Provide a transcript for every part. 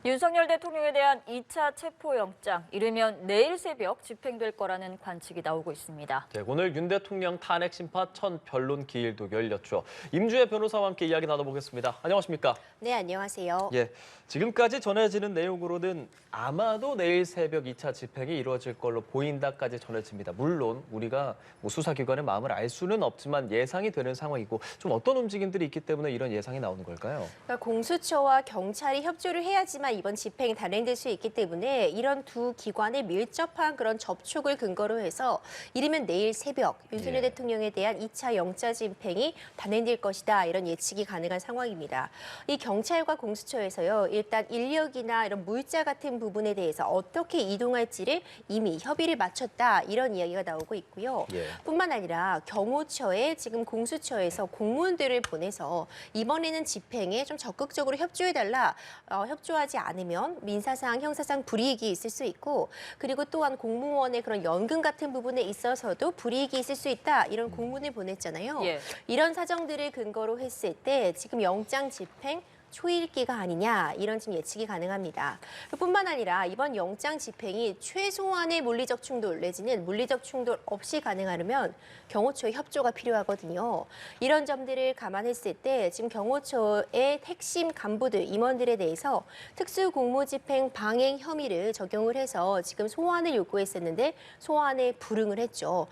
윤석열 대통령에 대한 2차 체포영장, 이르면 내일 새벽 집행될 거라는 관측이 나오고 있습니다. 네, 오늘 윤 대통령 탄핵 심판 첫 변론 기일도 열렸죠. 임주혜 변호사와 함께 이야기 나눠보겠습니다. 안녕하십니까? 네, 안녕하세요. 예, 지금까지 전해지는 내용으로는 아마도 내일 새벽 2차 집행이 이루어질 걸로 보인다까지 전해집니다. 물론 우리가 수사기관의 마음을 알 수는 없지만 예상이 되는 상황이고 좀 어떤 움직임들이 있기 때문에 이런 예상이 나오는 걸까요? 그러니까 공수처와 경찰이 협조를 해야지만 이번 집행이 단행될 수 있기 때문에 이런 두 기관의 밀접한 그런 접촉을 근거로 해서 이르면 내일 새벽 윤석열 대통령에 대한 2차 영장 집행이 단행될 것이다. 이런 예측이 가능한 상황입니다. 이 경찰과 공수처에서요. 일단 인력이나 이런 물자 같은 부분에 대해서 어떻게 이동할지를 이미 협의를 마쳤다. 이런 이야기가 나오고 있고요. 뿐만 아니라 경호처에 지금 공수처에서 공무원들을 보내서 이번에는 집행에 좀 적극적으로 협조해달라. 협조하지 않으면 민사상, 형사상 불이익이 있을 수 있고 그리고 또한 공무원의 그런 연금 같은 부분에 있어서도 불이익이 있을 수 있다. 이런 공문을 보냈잖아요. 이런 사정들을 근거로 했을 때 지금 영장 집행 초일기가 아니냐 이런 지금 예측이 가능합니다. 뿐만 아니라 이번 영장 집행이 최소한의 물리적 충돌 내지는 물리적 충돌 없이 가능하려면 경호처의 협조가 필요하거든요. 이런 점들을 감안했을 때 지금 경호처의 핵심 간부들, 임원들에 대해서 특수공무집행 방해 혐의를 적용을 해서 지금 소환을 요구했었는데 소환에 불응을 했죠.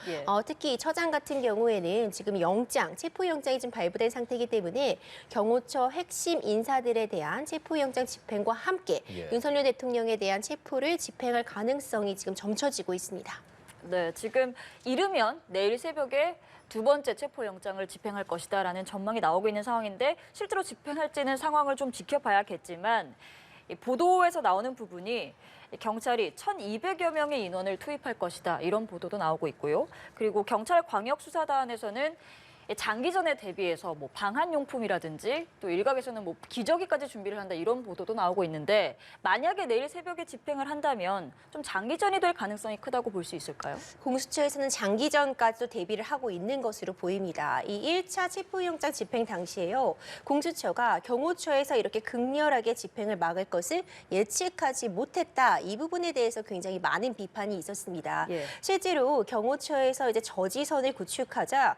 특히 이 처장 같은 경우에는 지금 영장, 체포영장이 지금 발부된 상태이기 때문에 경호처 핵심 인사들에 대한 체포영장 집행과 함께 윤석열 대통령에 대한 체포를 집행할 가능성이 지금 점쳐지고 있습니다. 네, 지금 이르면 내일 새벽에 두 번째 체포영장을 집행할 것이다라는 전망이 나오고 있는 상황인데 실제로 집행할지는 상황을 좀 지켜봐야겠지만 보도에서 나오는 부분이 경찰이 1,200여 명의 인원을 투입할 것이다 이런 보도도 나오고 있고요. 그리고 경찰 광역수사단에서는 장기전에 대비해서 뭐 방한용품이라든지 또 일각에서는 뭐 기저귀까지 준비를 한다 이런 보도도 나오고 있는데 만약에 내일 새벽에 집행을 한다면 좀 장기전이 될 가능성이 크다고 볼 수 있을까요? 공수처에서는 장기전까지도 대비를 하고 있는 것으로 보입니다. 이 1차 체포영장 집행 당시에요. 공수처가 경호처에서 이렇게 극렬하게 집행을 막을 것을 예측하지 못했다. 이 부분에 대해서 굉장히 많은 비판이 있었습니다. 실제로 경호처에서 이제 저지선을 구축하자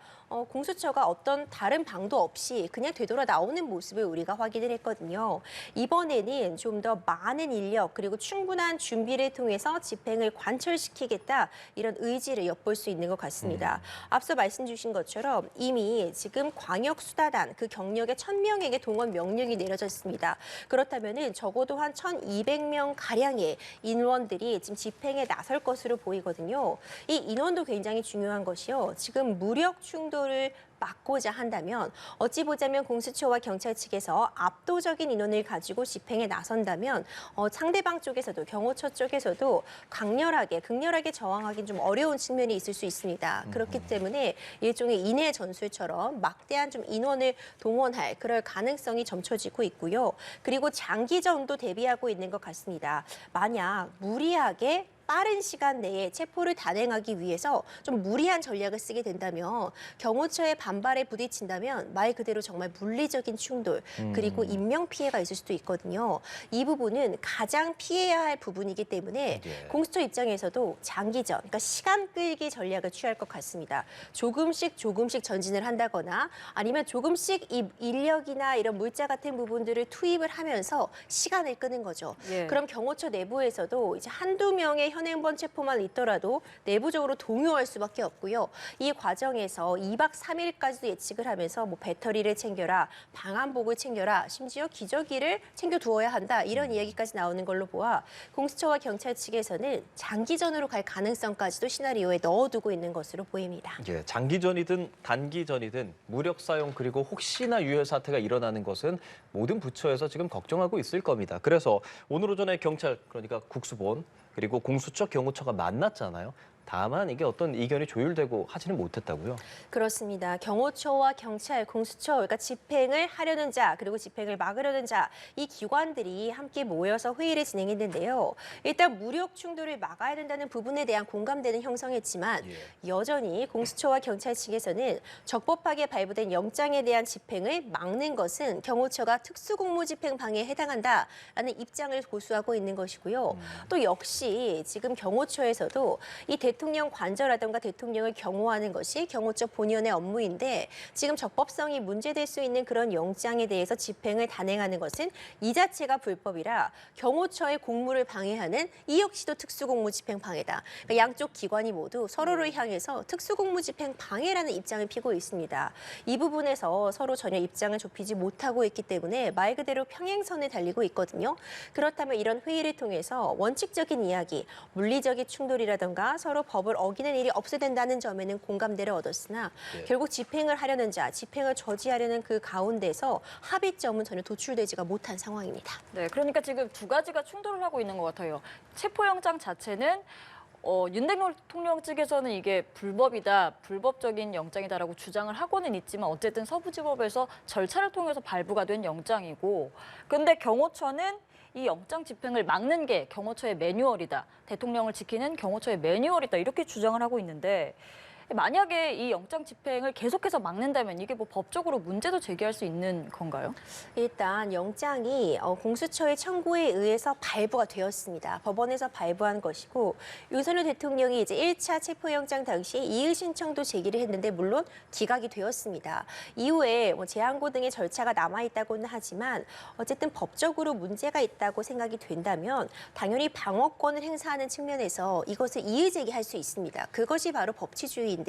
공수처가 어떤 다른 방도 없이 그냥 되돌아 나오는 모습을 우리가 확인을 했거든요. 이번에는 좀 더 많은 인력 그리고 충분한 준비를 통해서 집행을 관철시키겠다 이런 의지를 엿볼 수 있는 것 같습니다. 앞서 말씀 주신 것처럼 이미 지금 광역수사단 그 경력의 1,000명에게 동원 명령이 내려졌습니다. 그렇다면 적어도 한 1,200명 가량의 인원들이 지금 집행에 나설 것으로 보이거든요. 이 인원도 굉장히 중요한 것이요. 지금 무력 충돌을 막고자 한다면 어찌 보자면 공수처와 경찰 측에서 압도적인 인원을 가지고 집행에 나선다면 상대방 쪽에서도 경호처 쪽에서도 극렬하게 저항하기는 좀 어려운 측면이 있을 수 있습니다. 그렇기 때문에 일종의 인해 전술처럼 막대한 좀 인원을 동원할 그럴 가능성이 점쳐지고 있고요. 그리고 장기전도 대비하고 있는 것 같습니다. 만약 무리하게 빠른 시간 내에 체포를 단행하기 위해서 좀 무리한 전략을 쓰게 된다면 경호처의 반발에 부딪힌다면 말 그대로 정말 물리적인 충돌 그리고 인명 피해가 있을 수도 있거든요. 이 부분은 가장 피해야 할 부분이기 때문에 공수처 입장에서도 장기전, 그러니까 시간 끌기 전략을 취할 것 같습니다. 조금씩 전진을 한다거나 아니면 조금씩 이 인력이나 이런 물자 같은 부분들을 투입을 하면서 시간을 끄는 거죠. 그럼 경호처 내부에서도 이제 한두 명의 현행범 체포만 있더라도 내부적으로 동요할 수밖에 없고요. 이 과정에서 2박 3일까지도 예측을 하면서 뭐 배터리를 챙겨라, 방한복을 챙겨라, 심지어 기저귀를 챙겨두어야 한다. 이런 이야기까지 나오는 걸로 보아 공수처와 경찰 측에서는 장기전으로 갈 가능성까지도 시나리오에 넣어두고 있는 것으로 보입니다. 장기전이든 단기전이든 무력 사용 그리고 혹시나 유혈 사태가 일어나는 것은 모든 부처에서 지금 걱정하고 있을 겁니다. 그래서 오늘 오전에 경찰, 그러니까 국수본 그리고 공수처, 경호처가 만났잖아요. 다만 이게 어떤 이견이 조율되고 하지는 못했다고요? 그렇습니다. 경호처와 경찰, 공수처, 그러니까 집행을 하려는 자, 그리고 집행을 막으려는 자, 이 기관들이 함께 모여서 회의를 진행했는데요. 일단 무력 충돌을 막아야 된다는 부분에 대한 공감대는 형성했지만 여전히 공수처와 경찰 측에서는 적법하게 발부된 영장에 대한 집행을 막는 것은 경호처가 특수공무집행 방해에 해당한다라는 입장을 고수하고 있는 것이고요. 또 역시 지금 경호처에서도 이 대통령 관저라든가 대통령을 경호하는 것이 경호처 본연의 업무인데 지금 적법성이 문제될 수 있는 그런 영장에 대해서 집행을 단행하는 것은 이 자체가 불법이라 경호처의 공무를 방해하는 이 역시도 특수공무집행 방해다. 그러니까 양쪽 기관이 모두 서로를 향해서 특수공무집행 방해라는 입장을 피고 있습니다. 이 부분에서 서로 전혀 입장을 좁히지 못하고 있기 때문에 말 그대로 평행선에 달리고 있거든요. 그렇다면 이런 회의를 통해서 원칙적인 이야기, 물리적인 충돌이라든가 서로 법을 어기는 일이 없어야 된다는 점에는 공감대를 얻었으나 결국 집행을 하려는 자, 집행을 저지하려는 그 가운데서 합의점은 전혀 도출되지가 못한 상황입니다. 네, 그러니까 지금 두 가지가 충돌을 하고 있는 것 같아요. 체포영장 자체는 윤 대통령 측에서는 이게 불법이다, 불법적인 영장이다라고 주장을 하고는 있지만 어쨌든 서부지법에서 절차를 통해서 발부가 된 영장이고, 근데 경호처는 이 영장 집행을 막는 게 경호처의 매뉴얼이다, 대통령을 지키는 경호처의 매뉴얼이다 이렇게 주장을 하고 있는데 만약에 이 영장 집행을 계속해서 막는다면 이게 뭐 법적으로 문제도 제기할 수 있는 건가요? 일단 영장이 공수처의 청구에 의해서 발부가 되었습니다. 법원에서 발부한 것이고 윤석열 대통령이 이제 1차 체포영장 당시 이의 신청도 제기를 했는데 물론 기각이 되었습니다. 이후에 뭐 재항고 등의 절차가 남아있다고는 하지만 어쨌든 법적으로 문제가 있다고 생각이 된다면 당연히 방어권을 행사하는 측면에서 이것을 이의 제기할 수 있습니다. 그것이 바로 법치주의인데요.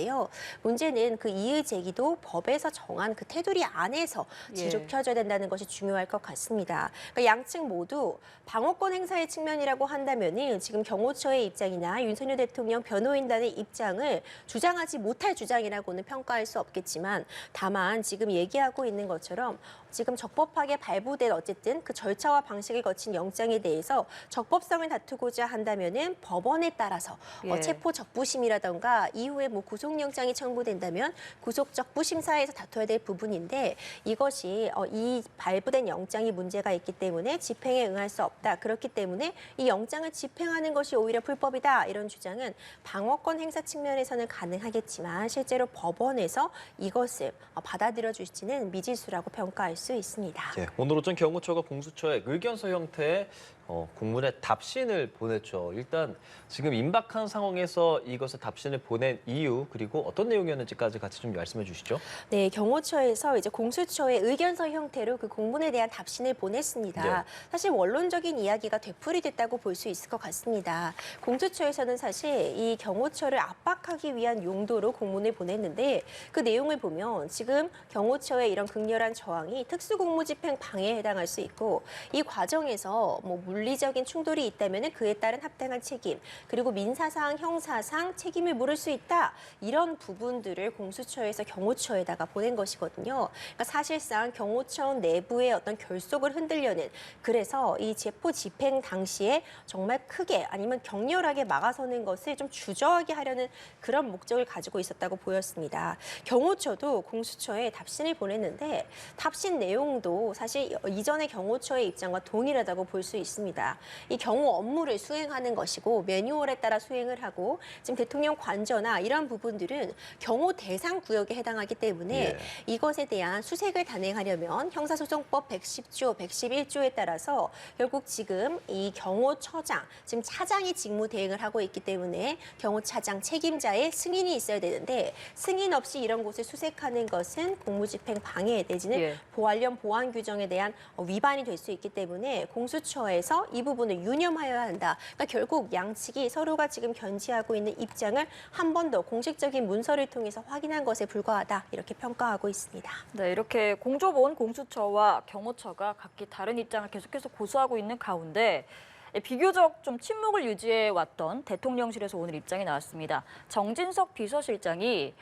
문제는 그 이의 제기도 법에서 정한 그 테두리 안에서 지켜져야 된다는 것이 중요할 것 같습니다. 그러니까 양측 모두 방어권 행사의 측면이라고 한다면은 지금 경호처의 입장이나 윤석열 대통령 변호인단의 입장을 주장하지 못할 주장이라고는 평가할 수 없겠지만 다만 지금 얘기하고 있는 것처럼 지금 적법하게 발부된 어쨌든 그 절차와 방식을 거친 영장에 대해서 적법성을 다투고자 한다면은 법원에 따라서 체포 적부심이라던가 이후에 뭐 구속영장이 청구된다면 구속 적부심사에서 다퉈야 될 부분인데 이것이 이 발부된 영장이 문제가 있기 때문에 집행에 응할 수 없다. 그렇기 때문에 이 영장을 집행하는 것이 오히려 불법이다. 이런 주장은 방어권 행사 측면에서는 가능하겠지만 실제로 법원에서 이것을 받아들여 주시지는 미지수라고 평가할 수 있습니다. 오늘 오전 경호처가 공수처에 의견서 형태의 공문에 답신을 보냈죠. 일단 지금 임박한 상황에서 이것을 답신을 보낸 이유 그리고 어떤 내용이었는지까지 같이 좀 말씀해 주시죠. 네, 경호처에서 이제 공수처의 의견서 형태로 그 공문에 대한 답신을 보냈습니다. 사실 원론적인 이야기가 되풀이 됐다고 볼 수 있을 것 같습니다. 공수처에서는 사실 이 경호처를 압박하기 위한 용도로 공문을 보냈는데 그 내용을 보면 지금 경호처의 이런 극렬한 저항이 특수공무집행 방해에 해당할 수 있고 이 과정에서 뭐 물리적인 충돌이 있다면 그에 따른 합당한 책임 그리고 민사상, 형사상 책임을 물을 수 있다. 이런 부분들을 공수처에서 경호처에다가 보낸 것이거든요. 그러니까 사실상 경호처 내부의 어떤 결속을 흔들려는 그래서 이 체포 집행 당시에 정말 크게 아니면 격렬하게 막아서는 것을 좀 주저하게 하려는 그런 목적을 가지고 있었다고 보였습니다. 경호처도 공수처에 답신을 보냈는데 답신 내용도 사실 이전의 경호처의 입장과 동일하다고 볼 수 있습니다. 이 경호 업무를 수행하는 것이고 매뉴얼에 따라 수행을 하고 지금 대통령 관저나 이런 부분들은 경호 대상 구역에 해당하기 때문에 이것에 대한 수색을 단행하려면 형사소송법 110조, 111조에 따라서 결국 지금 이 경호처장, 지금 차장이 직무 대행을 하고 있기 때문에 경호차장 책임자의 승인이 있어야 되는데 승인 없이 이런 곳을 수색하는 것은 공무집행 방해 내지는 보안령 보안 규정에 대한 위반이 될 수 있기 때문에 공수처에서 이 부분을 유념하여야 한다. 그러니까 결국 양측이 서로가 지금 견지하고 있는 입장을 한 번 더 공식적인 문서를 통해서 확인한 것에 불과하다. 이렇게 평가하고 있습니다. 네, 이렇게 공조본 공수처와 경호처가 각기 다른 입장을 계속해서 고수하고 있는 가운데 비교적 좀 침묵을 유지해 왔던 대통령실에서 오늘 입장이 나왔습니다. 정진석 비서실장이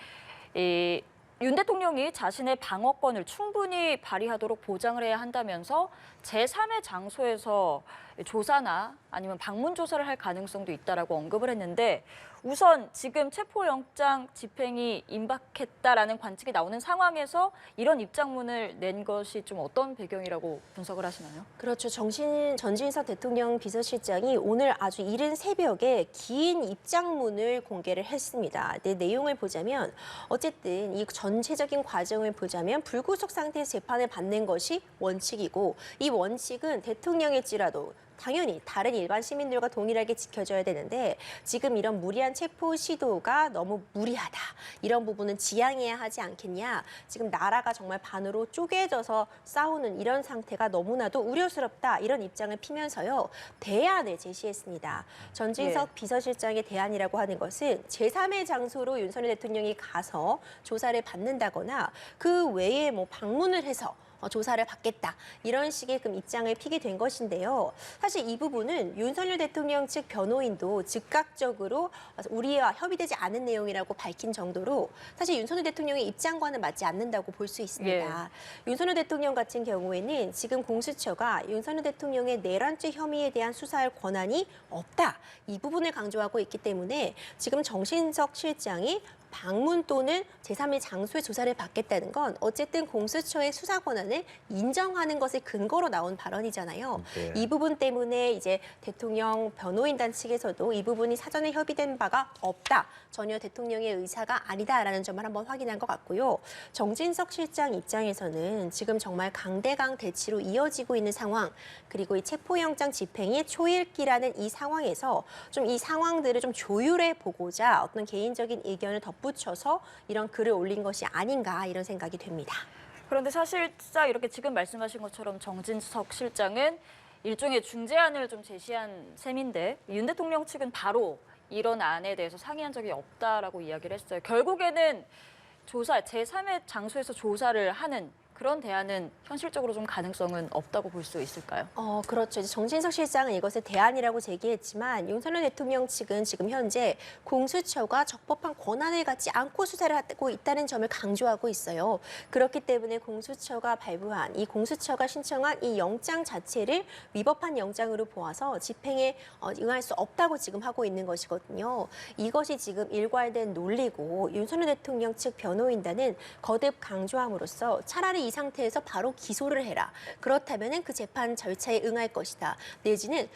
윤 대통령이 자신의 방어권을 충분히 발휘하도록 보장을 해야 한다면서 제3의 장소에서 조사나 아니면 방문 조사를 할 가능성도 있다라고 언급을 했는데 우선 지금 체포영장 집행이 임박했다라는 관측이 나오는 상황에서 이런 입장문을 낸 것이 좀 어떤 배경이라고 분석을 하시나요? 그렇죠. 전진석 대통령 비서실장이 오늘 아주 이른 새벽에 긴 입장문을 공개를 했습니다. 네, 내용을 보자면 어쨌든 이 전체적인 과정을 보자면 불구속 상태에서 재판을 받는 것이 원칙이고 이 원칙은 대통령일지라도 당연히 다른 일반 시민들과 동일하게 지켜져야 되는데 지금 이런 무리한 체포 시도가 너무 무리하다. 이런 부분은 지양해야 하지 않겠냐. 지금 나라가 정말 반으로 쪼개져서 싸우는 이런 상태가 너무나도 우려스럽다. 이런 입장을 피면서요. 대안을 제시했습니다. 전진석 비서실장의 대안이라고 하는 것은 제3의 장소로 윤석열 대통령이 가서 조사를 받는다거나 그 외에 뭐 방문을 해서 조사를 받겠다. 이런 식의 입장을 피게 된 것인데요. 사실 이 부분은 윤석열 대통령 측 변호인도 즉각적으로 우리와 협의되지 않은 내용이라고 밝힌 정도로 사실 윤석열 대통령의 입장과는 맞지 않는다고 볼 수 있습니다. 윤석열 대통령 같은 경우에는 지금 공수처가 윤석열 대통령의 내란죄 혐의에 대한 수사할 권한이 없다. 이 부분을 강조하고 있기 때문에 지금 정진석 실장이 방문 또는 제3의 장소의 조사를 받겠다는 건 어쨌든 공수처의 수사 권한을 인정하는 것을 근거로 나온 발언이잖아요. 네. 이 부분 때문에 이제 대통령 변호인단 측에서도 이 부분이 사전에 협의된 바가 없다. 전혀 대통령의 의사가 아니다라는 점을 한번 확인한 것 같고요. 정진석 실장 입장에서는 지금 정말 강대강 대치로 이어지고 있는 상황, 그리고 이 체포영장 집행이 초읽기라는 이 상황에서 좀 이 상황들을 좀 조율해 보고자 어떤 개인적인 의견을 덧붙여서 이런 글을 올린 것이 아닌가 이런 생각이 됩니다. 그런데 사실상 이렇게 지금 말씀하신 것처럼 정진석 실장은 일종의 중재안을 좀 제시한 셈인데 윤 대통령 측은 바로 이런 안에 대해서 상의한 적이 없다라고 이야기를 했어요. 결국에는 조사, 제3의 장소에서 조사를 하는 그런 대안은 현실적으로 좀 가능성은 없다고 볼 수 있을까요? 그렇죠. 이제 정진석 실장은 이것을 대안이라고 제기했지만 윤석열 대통령 측은 지금 현재 공수처가 적법한 권한을 갖지 않고 수사를 하고 있다는 점을 강조하고 있어요. 그렇기 때문에 공수처가 발부한 이 공수처가 신청한 이 영장 자체를 위법한 영장으로 보아서 집행에 응할 수 없다고 지금 하고 있는 것이거든요. 이것이 지금 일괄된 논리고 윤석열 대통령 측 변호인단은 거듭 강조함으로써 차라리 이 상태에서 바로 기소를 해라. 그렇다면 그 재판 절차에 응할 것이다. 내지는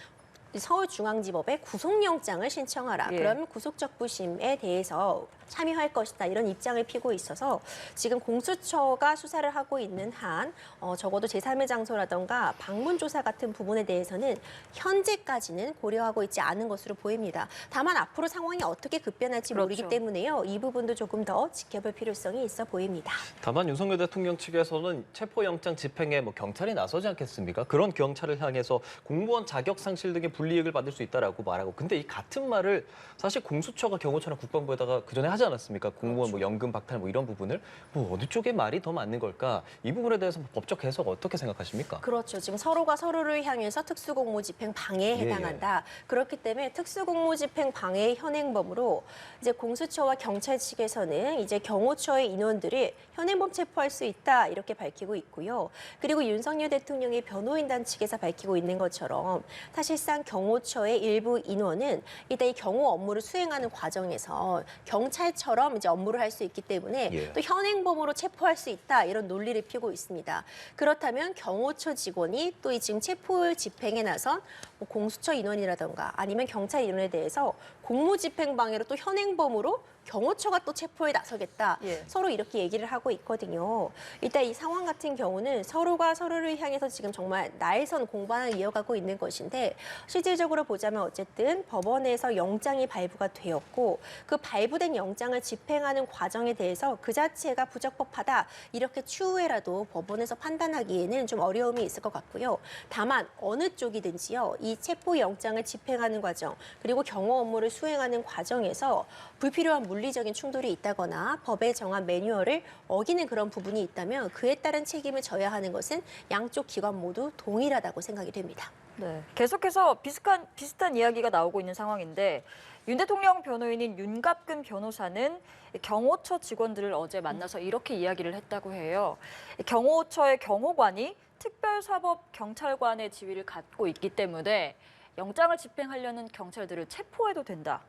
서울중앙지법에 구속영장을 신청하라. 그러면 구속적부심에 대해서 참여할 것이다. 이런 입장을 피고 있어서 지금 공수처가 수사를 하고 있는 한 적어도 제3의 장소라던가 방문 조사 같은 부분에 대해서는 현재까지는 고려하고 있지 않은 것으로 보입니다. 다만 앞으로 상황이 어떻게 급변할지 모르기 때문에요. 이 부분도 조금 더 지켜볼 필요성이 있어 보입니다. 다만 윤석열 대통령 측에서는 체포영장 집행에 경찰이 나서지 않겠습니까? 그런 경찰을 향해서 공무원 자격 상실 등의 불이익을 받을 수 있다라고 말하고 근데 이 같은 말을 사실 공수처가 경호처나 국방부에다가 그전에 하지 않았습니까? 공무원 연금 박탈 이런 부분을 어느 쪽의 말이 더 맞는 걸까? 이 부분에 대해서 법적 해석 어떻게 생각하십니까? 그렇죠. 지금 서로가 서로를 향해서 특수공무집행 방해에 해당한다. 그렇기 때문에 특수공무집행 방해의 현행범으로 이제 공수처와 경찰 측에서는 이제 경호처의 인원들이 현행범 체포할 수 있다 이렇게 밝히고 있고요. 그리고 윤석열 대통령의 변호인단 측에서 밝히고 있는 것처럼 사실상 경호처의 일부 인원은 이따 이 경호 업무를 수행하는 과정에서 경찰처럼 이제 업무를 할 수 있기 때문에 또 현행범으로 체포할 수 있다 이런 논리를 피고 있습니다. 그렇다면 경호처 직원이 또 이 지금 체포 집행에 나선 공수처 인원이라던가 아니면 경찰 인원에 대해서 공무집행방해로 또 현행범으로 경호처가 또 체포에 나서겠다. 서로 이렇게 얘기를 하고 있거든요. 일단 이 상황 같은 경우는 서로가 서로를 향해서 지금 정말 날선 공방을 이어가고 있는 것인데 실질적으로 보자면 어쨌든 법원에서 영장이 발부가 되었고 그 발부된 영장을 집행하는 과정에 대해서 그 자체가 부적법하다. 이렇게 추후에라도 법원에서 판단하기에는 좀 어려움이 있을 것 같고요. 다만 어느 쪽이든지요. 이 체포 영장을 집행하는 과정 그리고 경호 업무를 수행하는 과정에서 불필요한 물리적인 충돌이 있다거나 법에 정한 매뉴얼을 어기는 그런 부분이 있다면 그에 따른 책임을 져야 하는 것은 양쪽 기관 모두 동일하다고 생각이 됩니다. 네, 계속해서 비슷한 이야기가 나오고 있는 상황인데 윤 대통령 변호인인 윤갑근 변호사는 경호처 직원들을 어제 만나서 이렇게 이야기를 했다고 해요. 경호처의 경호관이 특별사법경찰관의 지위를 갖고 있기 때문에 영장을 집행하려는 경찰들을 체포해도 된다.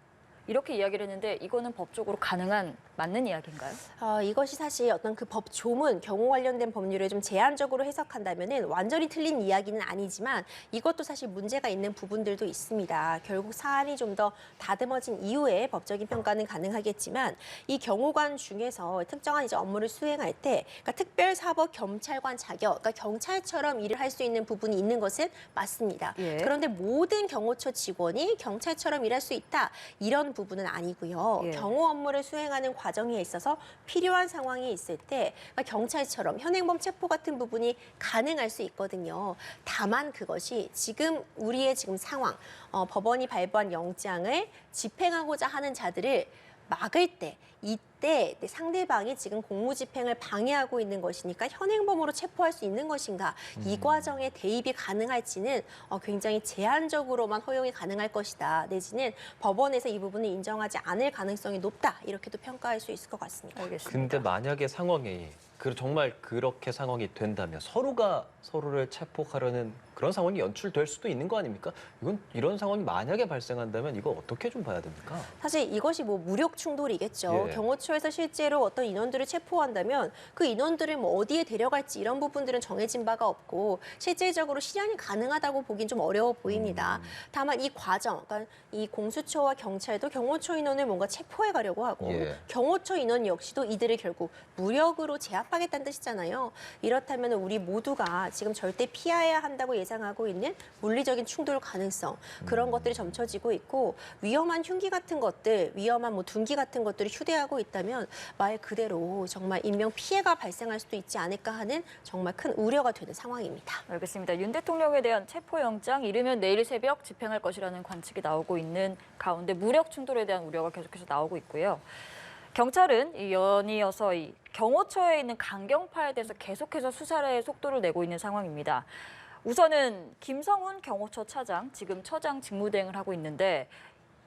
이렇게 이야기를 했는데 이거는 법적으로 가능한 맞는 이야기인가요? 이것이 사실 어떤 그 법 조문, 경호 관련된 법률을 좀 제한적으로 해석한다면은 완전히 틀린 이야기는 아니지만 이것도 사실 문제가 있는 부분들도 있습니다. 결국 사안이 좀 더 다듬어진 이후에 법적인 평가는 가능하겠지만 이 경호관 중에서 특정한 이제 업무를 수행할 때 그러니까 특별사법경찰관 자격, 그러니까 경찰처럼 일을 할 수 있는 부분이 있는 것은 맞습니다. 예. 그런데 모든 경호처 직원이 경찰처럼 일할 수 있다 이런 부분은 아니고요. 예. 경호 업무를 수행하는 과정에 있어서 필요한 상황이 있을 때 그러니까 경찰처럼 현행범 체포 같은 부분이 가능할 수 있거든요. 다만 그것이 지금 우리의 지금 상황, 법원이 발부한 영장을 집행하고자 하는 자들을 막을 때 이때 상대방이 지금 공무집행을 방해하고 있는 것이니까 현행범으로 체포할 수 있는 것인가 이 과정에 대입이 가능할지는 굉장히 제한적으로만 허용이 가능할 것이다 내지는 법원에서 이 부분을 인정하지 않을 가능성이 높다 이렇게도 평가할 수 있을 것 같습니다. 알겠습니다. 근데 만약에 상황이 정말 그렇게 상황이 된다면 서로가 서로를 체포하려는 그런 상황이 연출될 수도 있는 거 아닙니까? 이런 상황이 만약에 발생한다면 이거 어떻게 좀 봐야 됩니까? 사실 이것이 뭐 무력 충돌이겠죠. 예. 경호처에서 실제로 어떤 인원들을 체포한다면 그 인원들을 뭐 어디에 데려갈지 이런 부분들은 정해진 바가 없고 실질적으로 실현이 가능하다고 보긴 좀 어려워 보입니다. 다만 이 과정, 그러니까 이 공수처와 경찰도 경호처 인원을 뭔가 체포해 가려고 하고 예. 경호처 인원 역시도 이들을 결국 무력으로 제압하겠다는 뜻이잖아요. 이렇다면 우리 모두가 지금 절대 피해야 한다고 예상하고 있는 물리적인 충돌 가능성 그런 것들이 점쳐지고 있고 위험한 흉기 같은 것들, 위험한 뭐 둔기 같은 것들이 휴대하고 있다면 말 그대로 정말 인명 피해가 발생할 수도 있지 않을까 하는 정말 큰 우려가 되는 상황입니다. 알겠습니다. 윤 대통령에 대한 체포영장 이르면 내일 새벽 집행할 것이라는 관측이 나오고 있는 가운데 무력 충돌에 대한 우려가 계속해서 나오고 있고요. 경찰은 연이어서 이 경호처에 있는 강경파에 대해서 계속해서 수사에 속도를 내고 있는 상황입니다. 우선은 김성훈 경호처 차장, 지금 처장 직무대행을 하고 있는데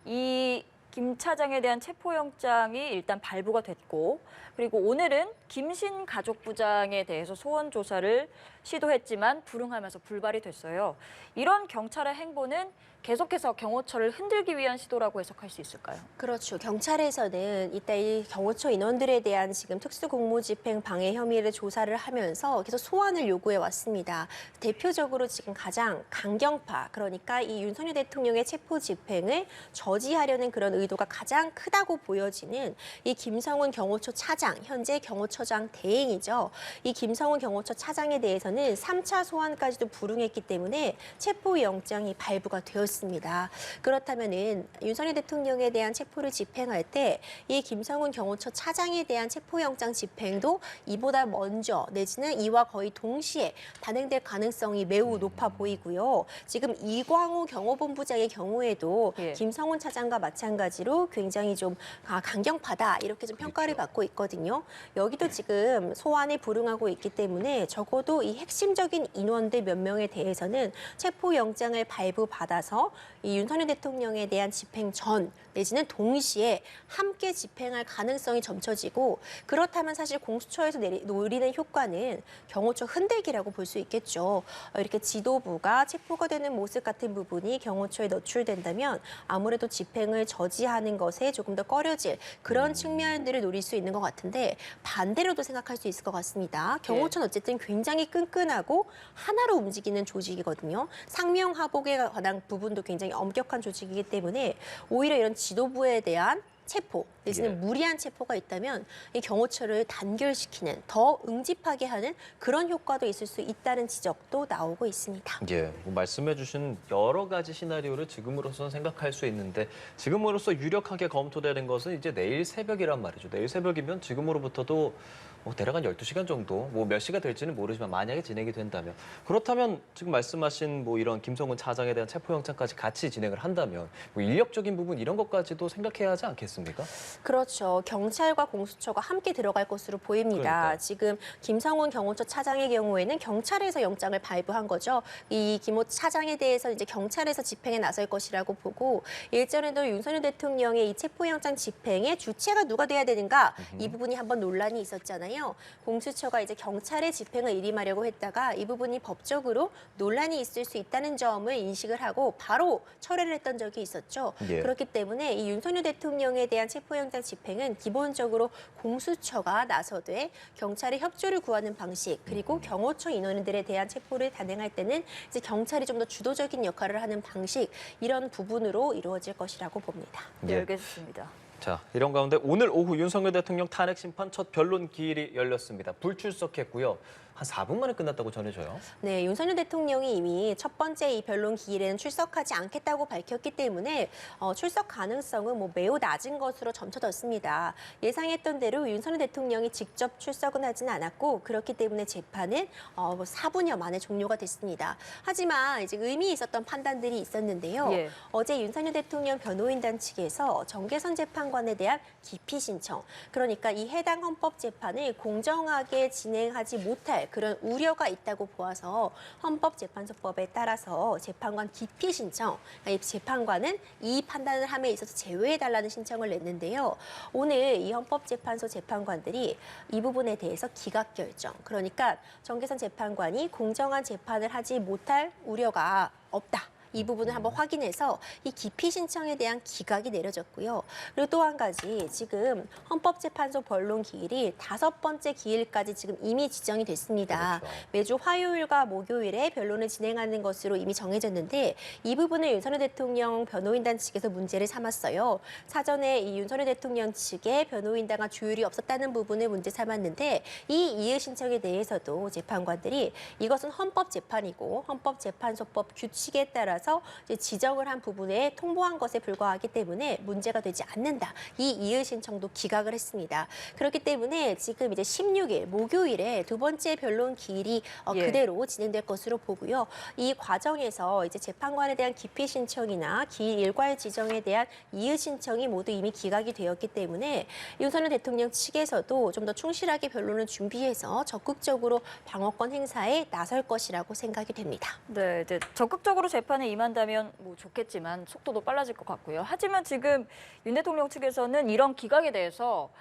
이 김 차장에 대한 체포영장이 일단 발부가 됐고 그리고 오늘은 김신 가족부장에 대해서 소원 조사를 시도했지만 불응하면서 불발이 됐어요. 이런 경찰의 행보는 계속해서 경호처를 흔들기 위한 시도라고 해석할 수 있을까요? 그렇죠. 경찰에서는 이따 이 경호처 인원들에 대한 지금 특수공무집행 방해 혐의를 조사를 하면서 계속 소환을 요구해 왔습니다. 대표적으로 지금 가장 강경파, 그러니까 이 윤석열 대통령의 체포 집행을 저지하려는 그런 의도가 가장 크다고 보여지는 이 김성훈 경호처 차장, 현재 경호처장 대행이죠. 이 김성훈 경호처 차장에 대해서는 3차 소환까지도 불응했기 때문에 체포영장이 발부가 되었습니다. 그렇다면은 윤석열 대통령에 대한 체포를 집행할 때 이 김성훈 경호처 차장에 대한 체포영장 집행도 이보다 먼저 내지는 이와 거의 동시에 단행될 가능성이 매우 높아 보이고요. 지금 이광우 경호본부장의 경우에도 예. 김성훈 차장과 마찬가지로 굉장히 좀 강경파다 이렇게 좀 평가를 그렇죠. 받고 있거든요. 여기도 지금 소환에 불응하고 있기 때문에 적어도 이 핵심적인 인원들 몇 명에 대해서는 체포영장을 발부받아서 이 윤석열 대통령에 대한 집행 전 내지는 동시에 함께 집행할 가능성이 점쳐지고 그렇다면 사실 공수처에서 노리는 효과는 경호처 흔들기라고 볼 수 있겠죠. 이렇게 지도부가 체포가 되는 모습 같은 부분이 경호처에 노출된다면 아무래도 집행을 저지하는 것에 조금 더 꺼려질 그런 측면들을 노릴 수 있는 것 같은데 반대로도 생각할 수 있을 것 같습니다. 경호처는 어쨌든 굉장히 끈끈하고 하나로 움직이는 조직이거든요. 상명하복에 관한 부분도 굉장히 엄격한 조직이기 때문에 오히려 이런 지도부에 대한 체포 내지는 예. 무리한 체포가 있다면 이 경호처를 단결시키는 더 응집하게 하는 그런 효과도 있을 수 있다는 지적도 나오고 있습니다. 예, 말씀해 주신 여러 가지 시나리오를 지금으로서는 생각할 수 있는데 지금으로서 유력하게 검토되는 것은 이제 내일 새벽이란 말이죠. 내일 새벽이면 지금으로부터도 대략 한 12시간 정도, 뭐 몇 시가 될지는 모르지만 만약에 진행이 된다면 그렇다면 지금 말씀하신 뭐 이런 김성훈 차장에 대한 체포영장까지 같이 진행을 한다면 뭐 인력적인 부분 이런 것까지도 생각해야 하지 않겠습니까? 그렇죠. 경찰과 공수처가 함께 들어갈 것으로 보입니다. 그러니까요. 지금 김성훈 경호처 차장의 경우에는 경찰에서 영장을 발부한 거죠. 이 김호 차장에 대해서 이제 경찰에서 집행에 나설 것이라고 보고 일전에도 윤석열 대통령의 이 체포영장 집행의 주체가 누가 돼야 되는가 이 부분이 한번 논란이 있었잖아요. 공수처가 이제 경찰의 집행을 일임하려고 했다가 이 부분이 법적으로 논란이 있을 수 있다는 점을 인식을 하고 바로 철회를 했던 적이 있었죠. 예. 그렇기 때문에 이 윤석열 대통령에 대한 체포영장 집행은 기본적으로 공수처가 나서되 경찰의 협조를 구하는 방식 그리고 경호처 인원들에 대한 체포를 단행할 때는 이제 경찰이 좀 더 주도적인 역할을 하는 방식 이런 부분으로 이루어질 것이라고 봅니다. 네, 예. 알겠습니다. 자, 이런 가운데 오늘 오후 윤석열 대통령 탄핵 심판 첫 변론 기일이 열렸습니다. 불출석했고요. 한 4분 만에 끝났다고 전해져요. 네, 윤석열 대통령이 이미 첫 번째 이 변론 기일에는 출석하지 않겠다고 밝혔기 때문에 출석 가능성은 뭐 매우 낮은 것으로 점쳐졌습니다. 예상했던 대로 윤석열 대통령이 직접 출석은 하진 않았고 그렇기 때문에 재판은 4분여 만에 종료가 됐습니다. 하지만 이제 의미 있었던 판단들이 있었는데요. 예. 어제 윤석열 대통령 변호인단 측에서 정계선 재판관에 대한 기피 신청, 그러니까 이 해당 헌법재판을 공정하게 진행하지 못할 그런 우려가 있다고 보아서 헌법재판소법에 따라서 재판관 기피 신청, 이 재판관은 이 판단을 함에 있어서 제외해달라는 신청을 냈는데요. 오늘 이 헌법재판소 재판관들이 이 부분에 대해서 기각 결정, 그러니까 정계선 재판관이 공정한 재판을 하지 못할 우려가 없다. 이 부분을 한번 확인해서 이 기피 신청에 대한 기각이 내려졌고요. 그리고 또 한 가지 지금 헌법재판소 변론 기일이 5번째 기일까지 지금 이미 지정이 됐습니다. 그렇죠. 매주 화요일과 목요일에 변론을 진행하는 것으로 이미 정해졌는데 이 부분을 윤석열 대통령 변호인단 측에서 문제를 삼았어요. 사전에 이 윤석열 대통령 측에 변호인단과 조율이 없었다는 부분을 문제 삼았는데 이 이의 신청에 대해서도 재판관들이 이것은 헌법재판이고 헌법재판소법 규칙에 따라 이제 지정을 한 부분에 통보한 것에 불과하기 때문에 문제가 되지 않는다. 이 이의 신청도 기각을 했습니다. 그렇기 때문에 지금 이제 16일 목요일에 두 번째 변론 기일이 예. 그대로 진행될 것으로 보고요. 이 과정에서 이제 재판관에 대한 기피 신청이나 기일 일괄 지정에 대한 이의 신청이 모두 이미 기각이 되었기 때문에 윤석열 대통령 측에서도 좀 더 충실하게 변론을 준비해서 적극적으로 방어권 행사에 나설 것이라고 생각이 됩니다. 네, 이제 적극적으로 재판에 임한다면 뭐 좋겠지만 속도도 빨라질 것 같고요. 하지만 지금 윤 대통령 측에서는 이런 기각에 대해서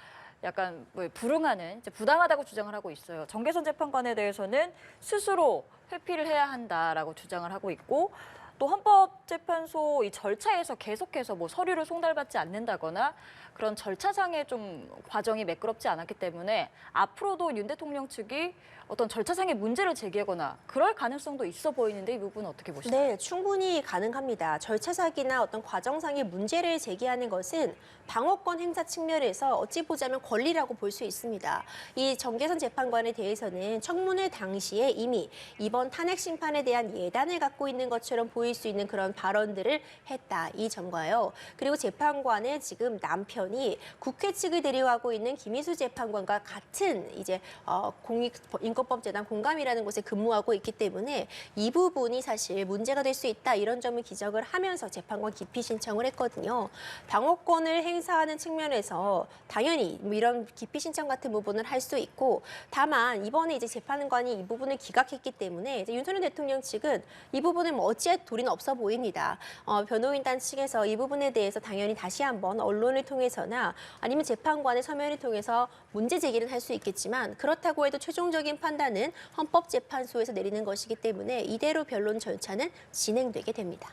약간 뭐 불응하는 이제 부당하다고 주장을 하고 있어요. 정계선 재판관에 대해서는 스스로 회피를 해야 한다라고 주장을 하고 있고 또 헌법재판소 이 절차에서 계속해서 뭐 서류를 송달받지 않는다거나 그런 절차상의 좀 과정이 매끄럽지 않았기 때문에 앞으로도 윤 대통령 측이 어떤 절차상의 문제를 제기하거나 그럴 가능성도 있어 보이는데 이 부분은 어떻게 보시나요? 네, 충분히 가능합니다. 절차상이나 어떤 과정상의 문제를 제기하는 것은 방어권 행사 측면에서 어찌 보자면 권리라고 볼 수 있습니다. 이 정계선 재판관에 대해서는 청문회 당시에 이미 이번 탄핵 심판에 대한 예단을 갖고 있는 것처럼 보일 수 있는 그런 발언들을 했다. 이 점과요. 그리고 재판관은 지금 남편이 국회 측을 대리하고 있는 김희수 재판관과 같은 이제 공익인권법재단 공감이라는 곳에 근무하고 있기 때문에 이 부분이 사실 문제가 될 수 있다. 이런 점을 지적을 하면서 재판관 기피 신청을 했거든요. 방어권을 행사하는 측면에서 당연히 뭐 이런 기피 신청 같은 부분을 할 수 있고 다만 이번에 이제 재판관이 이 부분을 기각했기 때문에 이제 윤석열 대통령 측은 이 부분을 뭐 어찌할 도리는 없어 보입니다. 변호인단 측에서 이 부분에 대해서 당연히 다시 한번 언론을 통해서나 아니면 재판관의 서면을 통해서 문제 제기를 할 수 있겠지만 그렇다고 해도 최종적인 판단은 헌법재판소에서 내리는 것이기 때문에 이대로 변론 절차는 진행되게 됩니다.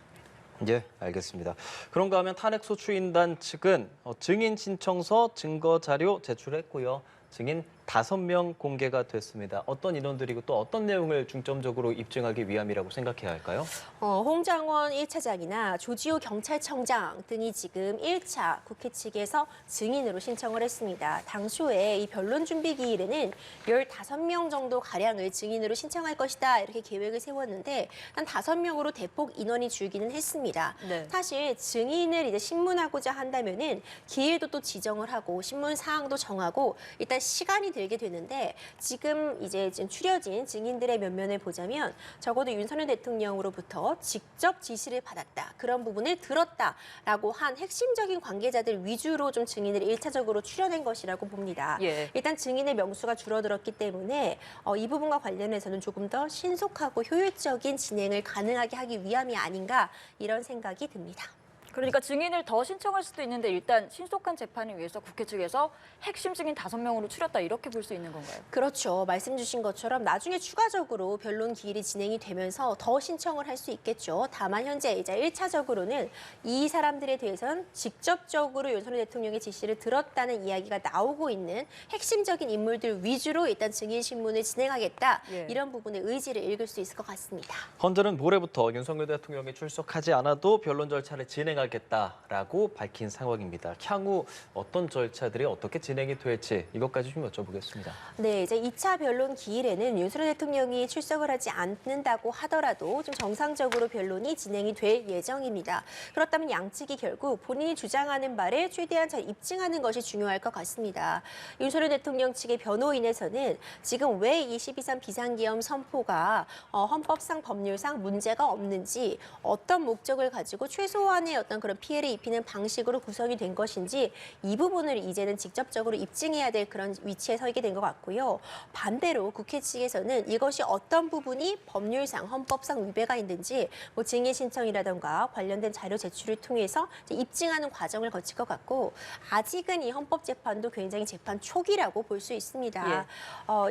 예, 알겠습니다. 그런가 하면 탄핵소추인단 측은 증인 신청서, 증거 자료 제출했고요. 증인 5명 공개가 됐습니다. 어떤 인원들이고 또 어떤 내용을 중점적으로 입증하기 위함이라고 생각해야 할까요? 홍장원 1차장이나 조지호 경찰청장 등이 지금 1차 국회 측에서 증인으로 신청을 했습니다. 당초에 이 변론 준비 기일에는 15명 정도 가량을 증인으로 신청할 것이다 이렇게 계획을 세웠는데 한 5명으로 대폭 인원이 줄기는 했습니다. 네. 사실 증인을 이제 신문하고자 한다면은 기일도 또 지정을 하고 신문 사항도 정하고 일단 시간이 들게 되는데 지금 추려진 증인들의 면면을 보자면 적어도 윤석열 대통령으로부터 직접 지시를 받았다. 그런 부분을 들었다라고 한 핵심적인 관계자들 위주로 좀 증인을 1차적으로 추려낸 것이라고 봅니다. 예. 일단 증인의 명수가 줄어들었기 때문에 이 부분과 관련해서는 조금 더 신속하고 효율적인 진행을 가능하게 하기 위함이 아닌가 이런 생각이 듭니다. 그러니까 증인을 더 신청할 수도 있는데 일단 신속한 재판을 위해서 국회 측에서 핵심 증인 5명으로 추렸다 이렇게 볼 수 있는 건가요? 그렇죠. 말씀 주신 것처럼 나중에 추가적으로 변론 기일이 진행이 되면서 더 신청을 할 수 있겠죠. 다만 현재 이제 1차적으로는 이 사람들에 대해서는 직접적으로 윤석열 대통령의 지시를 들었다는 이야기가 나오고 있는 핵심적인 인물들 위주로 일단 증인 신문을 진행하겠다. 예. 이런 부분의 의지를 읽을 수 있을 것 같습니다. 헌재는 모레부터 윤석열 대통령이 출석하지 않아도 변론 절차를 진행하겠다라고 밝힌 상황입니다. 향후 어떤 절차들이 어떻게 진행이 될지 이것까지 좀 여쭤보겠습니다. 네, 이제 2차 변론 기일에는 윤석열 대통령이 출석을 하지 않는다고 하더라도 좀 정상적으로 변론이 진행이 될 예정입니다. 그렇다면 양측이 결국 본인이 주장하는 바를 최대한 잘 입증하는 것이 중요할 것 같습니다. 윤석열 대통령 측의 변호인에서는 지금 왜 이 12.3 비상계엄 선포가 헌법상 법률상 문제가 없는지 어떤 목적을 가지고 최소한의 어떤 그런 피해를 입히는 방식으로 구성이 된 것인지 이 부분을 이제는 직접적으로 입증해야 될 그런 위치에 서게 된 것 같고요. 반대로 국회 측에서는 이것이 어떤 부분이 법률상 헌법상 위배가 있는지 증인 신청이라든가 관련된 자료 제출을 통해서 입증하는 과정을 거칠 것 같고 아직은 이 헌법재판도 굉장히 재판 초기라고 볼 수 있습니다.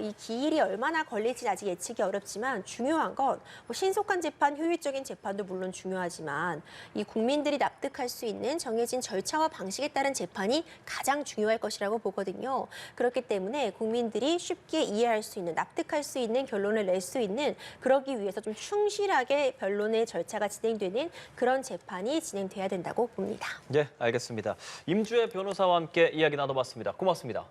이 기일이 얼마나 걸릴지 아직 예측이 어렵지만 중요한 건 신속한 재판, 효율적인 재판도 물론 중요하지만 이 국민들이 납득할 수 있는 정해진 절차와 방식에 따른 재판이 가장 중요할 것이라고 보거든요. 그렇기 때문에 국민들이 쉽게 이해할 수 있는, 납득할 수 있는 결론을 낼 수 있는 그러기 위해서 좀 충실하게 변론의 절차가 진행되는 그런 재판이 진행돼야 된다고 봅니다. 네, 알겠습니다. 임주혜 변호사와 함께 이야기 나눠봤습니다. 고맙습니다.